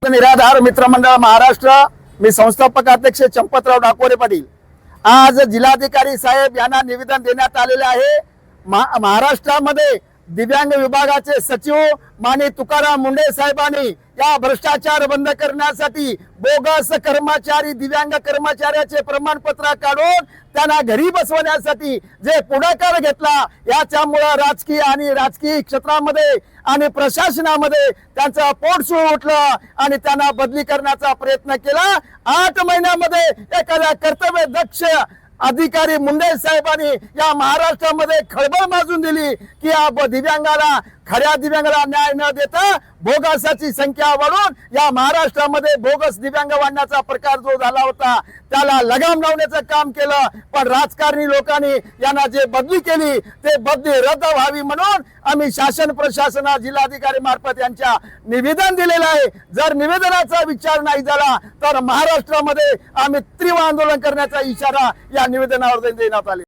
निराधार मित्रमंडळ महाराष्ट्र, मी संस्थापक अध्यक्ष चंपतराव डाकोरे पाटील। आज जिल्हाधिकारी साहेब यांना निवेदन देण्यात आलेले आहे। महाराष्ट्रामध्ये दिव्यांग विभागाचे सचिव माननीय तुकाराम मुंडे साहेबांनी या भ्रष्टाचार बंद करण्यासाठी बोगस कर्मचारी दिव्यांग कर्मचाऱ्याचे प्रमाणपत्र काढून त्यांना घरी बसवण्यासाठी जे पुढाकार घेतला, याच्यामुळे राजकीय क्षेत्रामध्ये आणि प्रशासनामध्ये त्यांचा पोट उठलं आणि त्यांना बदली करण्याचा प्रयत्न केला। 8 महिन्यामध्ये एखाद्या कर्तव्य दक्ष अधिकारी मुंडे साहेबांनी या महाराष्ट्रामध्ये खळबळ माजून दिली की या दिव्यांगाला खऱ्या दिव्यांगाला न्याय न देता बोगसाची संख्या वाढून या महाराष्ट्रामध्ये बोगस दिव्यांग वाढण्याचा प्रकार जो झाला होता त्याला लगाम लावण्याचं काम केलं। पण राजकारणी लोकांनी यांना जे बदली केली ते बदली रद्द व्हावी म्हणून आम्ही शासन प्रशासना जिल्हाधिकारी मार्फत यांच्या निवेदन दिलेलं आहे। जर निवेदनाचा विचार नाही झाला तर महाराष्ट्रामध्ये आम्ही तीव्र आंदोलन करण्याचा इशारा या निवेदनावर देण्यात आले।